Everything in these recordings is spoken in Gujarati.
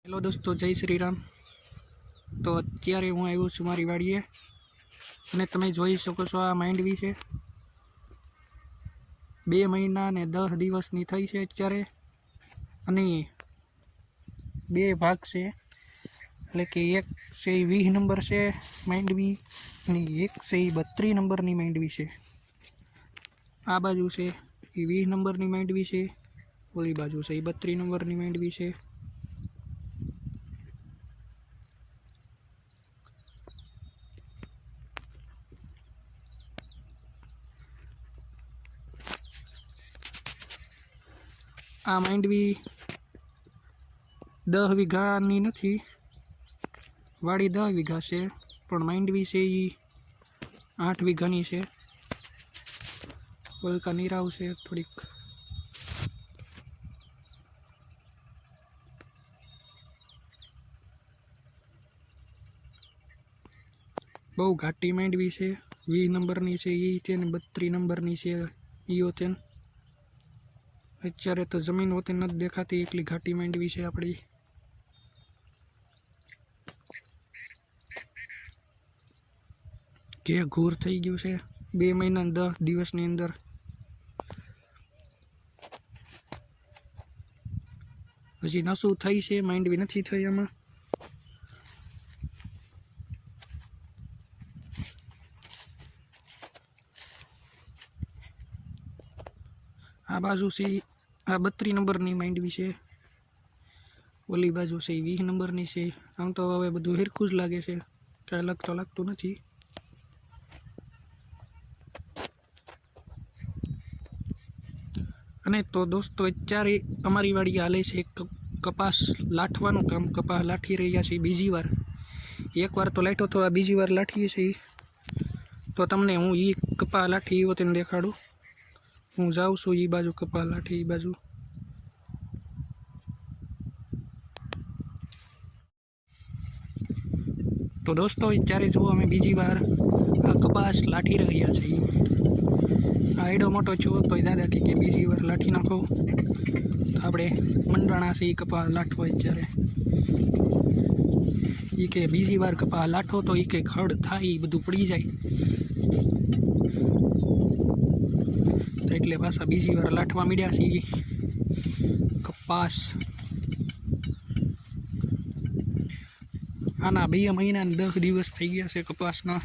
हेलो दोस्तों, जय श्री राम। तो अत्यारे हूँ आव्यो छुं मारी वाड़ीए अने तमे जोई शको छो आ माइंडवी छे 2 महीना ने 10 दिवसनी थई छे अत्यारे अने 2 भाग छे એટલે કે એક છે 20 નંબર છે માઇન્ડવી અને એક છે 32 નંબરની માઇન્ડવી છે। આ બાજુ છે એ 20 નંબરની માઇન્ડવી છે, ઓલી બાજુ છે એ 32 નંબરની માઇન્ડવી છે। आ माइंडवी 10 वीघानी नहीं, वाड़ी 10 वीघा से, पण माइंडवी से 8 वीघानी से। वलका नीराव से थोड़ीक बहु घाटी माइंडवी से 20 नंबरनी से ये 32 नंबरनी से ईओ तेन। अत्यारे तो जमीन होती नहीं देखाती, एकली घाटी माइंडवी है अपनी। के घूर थई गयुं छे 2 महीना 10 दिवसनी अंदर। हजी नसू थई छे, माइंडवी नथी थई आमां। आ बाजू से आ 32 नंबरनी माइंडवी है, ओली बाजू से 20 नंबरनी है। आम तो हवे बधुं हेरखुं ज लागे छे, कांई अलग तो लागतुं नथी। अने तो दोस्तों अत्यारे अमारी वाड़ी हाले छे कपास लाठवानुं काम। कपास लाठी रह्या छे बीजी वार। एक वार तो लाठो तो आ बीजी वार लाठीए छे। तो तमने हूँ ई कपास लाठी एवो तेने देखाडुं। हूँ जाऊँ छुं ई बाजू कपास लाठी ई बाजू। तो दोस्तों अत्यारे जो अमे बीजी वार आ कपास लाठी रह्या छे। आ एडो मोटो छो तो दादा के बीजी वार लाठी नाखो। तो आपणे मंडराणा से कपास लाठो अत्यारे। ई के बीजी वार कपास लाठो तो ई के खड़ थाय ई बधुं पड़ी जाय, तो एटले पाछा बीजी वार लाठवा मीड्या छे कपास। आना 2 महीना ने 10 दिवस थई गया छे कपासना।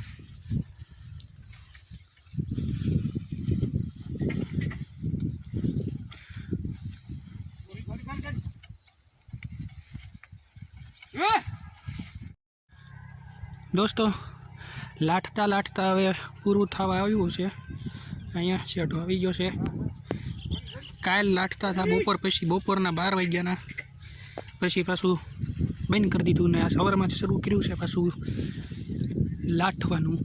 दोस्तों लाठता लाठता हवे पूरुं थवा आव्युं छे। अहींया शेढो आई गयो छे। काल लाठता था बपोर पछी, बपोરના 12 वाग्याना पछी पाछुं बंध कर दीधुं ने आ सवारमांथी शरू कर्युं छे पाछुं लाठवानुं।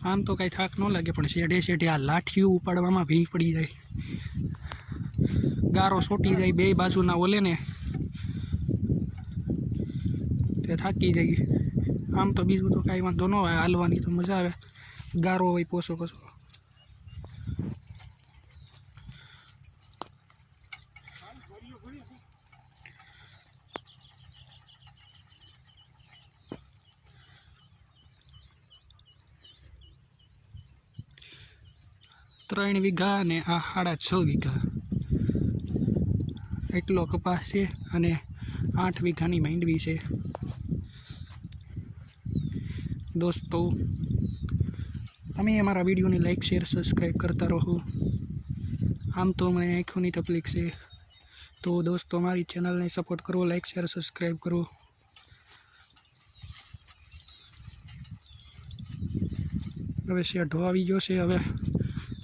आम तो कांई थाक न लागे, पण शेढे शेढे आ लाठियुं उपाडवामां भीड़ पड़ी जाय, गारो सोटी जाय बे बाजूना ओले ने ते थाकी जाय। आम तो बीजું तो कांई वांधो न होय, हालवानी तो मजा आवे, गारो होय पोसो कसो। त्रण वीघा ने आ 6.5 वीघा एटलो कपास है अने 8 वीघानी माइंडवी है। दोस्तों तमे अमारा विडियो ने लाइक शेर सब्सक्राइब करता रहो। आम तो मैं आँखों की तकलीफ है, तो दोस्तों हमारी चैनल ने सपोर्ट करो, लाइक शेर सब्सक्राइब करो। हवे शेढो आवी गयो छे। हवे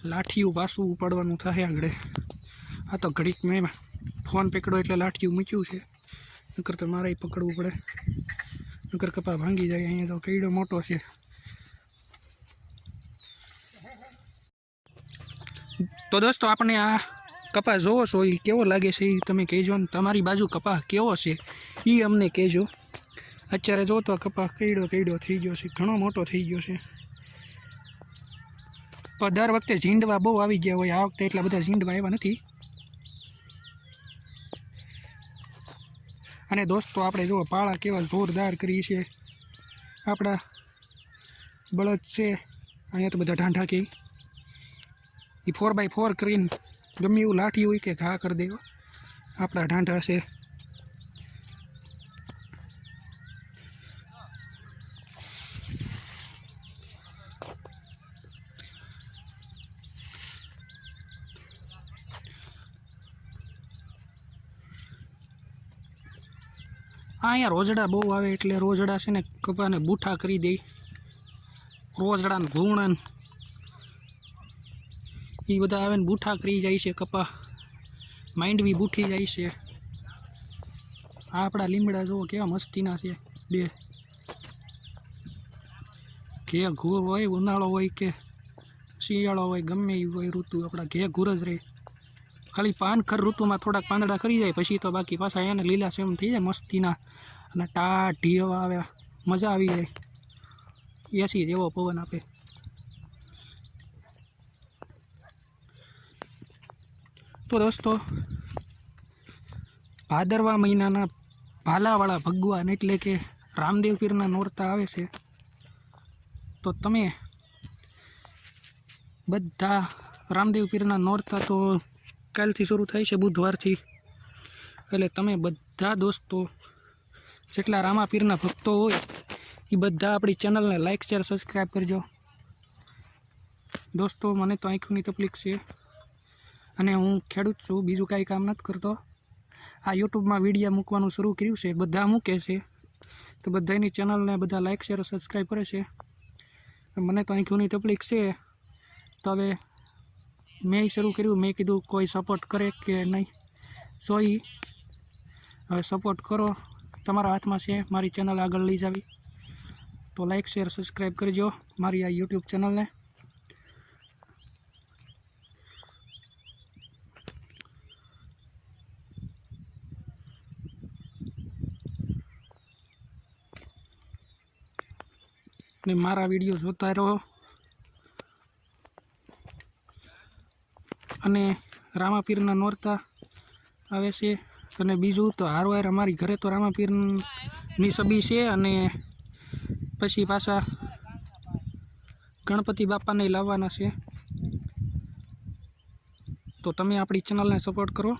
लाठियुं पाछुं उपाडवानुं थाय आगळे। आ तो घड़ीक में फोन पकड़ो एटले लाठियुं मूक्युं छे, नकर तो मारे पकड़वुं पड़े, नकर कपा भांगी जाए। अहींया तो कईडो मोटो छे। तो दोस्तों आपने आ कपास जोवो छो ई केवो लागे छे ई तमे कहेजो ने तमारी बाजू कपास केवो छे ई अमने कहेजो। अत्यारे जो तो कपास कईडो कईडो थई गयो छे, घणो मोटो थई गयो छे। પણ દર વખતે ઝીંડવા બહુ આવી ગયા હોય, આ વખતે એટલા બધા ઝીંડવા આવ્યા નથી. અને દોસ્તો આપણે જુઓ પાળા કેવા જોરદાર કરી છે. આપણા બળદ છે અહીંયા તો બધા ઢાંઢા કે એ 4x4 કરીને ગમે એવું લાઠી હોય કે ઘા કરી દેવો. આપણા ઢાંઢા છે. અહીંયા રોજડા બહુ આવે એટલે રોજડા છે ને કપાને બૂઠા કરી દે. રોજડાને ઘૂણ એ બધા આવે ને બૂઠા કરી જાય છે. કપા માઇન્ડ બી બૂઠી જાય છે. આપણા લીમડા જુઓ કેવા મસ્તીના છે. બે ઘે ઘૂર હોય, ઉનાળો હોય કે શિયાળો હોય, ગમે એ હોય ઋતુ, આપણા ઘે ઘૂર જ રહે. ખાલી પાનખર ઋતુમાં થોડાક પાંદડા કરી જાય પછી તો બાકી પાછા એને લીલા સેમ થઈ જાય મસ્તીના. અને ટાઢી હવા આવે, મજા આવી જાય. એસી જેવો પવન આપે. તો દોસ્તો ભાદરવા મહિનાના ભાલાવાળા ભગવાન એટલે કે રામદેવ પીરના નોરતા આવે છે. તો તમે બધા રામદેવ પીરના નોરતા તો કાલથી શરૂ થાય છે, બુધવારથી. એટલે તમે બધા દોસ્તો જેટલા રામાપીરના ભક્તો હોય એ બધા આપણી ચેનલને લાઇક શેર સબસ્ક્રાઈબ કરજો. દોસ્તો મને તો આંખોની તકલીફ છે અને હું ખેડૂત છું, બીજું કાંઈ કામ નથી કરતો. આ યુટ્યુબમાં વિડીયો મૂકવાનું શરૂ કર્યું છે, બધા મૂકે છે તો બધાની ચેનલને બધા લાઇક શેર સબસ્ક્રાઈબ કરે છે. મને તો આંખોની તકલીફ છે તો હવે મેં શરૂ કર્યું. મેં કીધું કોઈ સપોર્ટ કરે કે નહીં. સો હવે સપોર્ટ કરો, તમારા હાથમાં છે મારી ચેનલ આગળ લઈ જાવી. તો લાઇક શેર સબસ્ક્રાઈબ કરજો મારી આ યુટ્યુબ ચેનલને. ને મારા વિડીયો જોતા રહો. અને રામાપીરના નોરતા આવે છે. અને બીજું તો હારવાર અમારી ઘરે તો રામાપીરની છબી છે. અને પછી પાછા ગણપતિ બાપાને લાવવાના છે. તો તમે આપણી ચેનલને સપોર્ટ કરો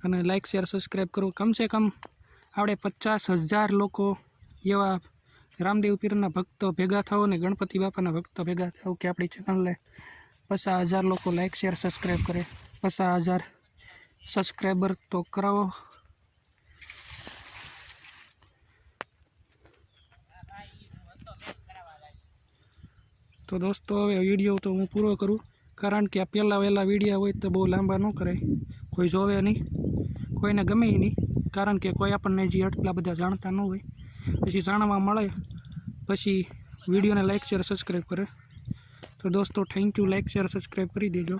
અને લાઇક શેર સબસ્ક્રાઈબ કરો. કમસે કમ આપણે 50,000 લોકો એવા રામદેવ પીરના ભક્તો ભેગા થાઓ ને ગણપતિ બાપાના ભક્તો ભેગા થાઓ કે આપણી ચેનલને 50,000 લોકો લાઇક શેર સબસ્ક્રાઈબ કરે. 50,000 સબસ્ક્રાઈબર તો કરાવો. તો દોસ્તો હવે વિડીયો તો હું પૂરો કરું, કારણ કે આ પહેલાં વહેલા વિડીયો હોય તો બહુ લાંબા ન કરાય. કોઈ જોવે નહીં, કોઈને ગમે નહીં, કારણ કે કોઈ આપણને હજી આટલા બધા જાણતા ન હોય. પછી જાણવા મળે પછી વિડીયોને લાઇક શેર સબસ્ક્રાઈબ કરે. તો દોસ્તો thank you, like share subscribe કરી દેજો.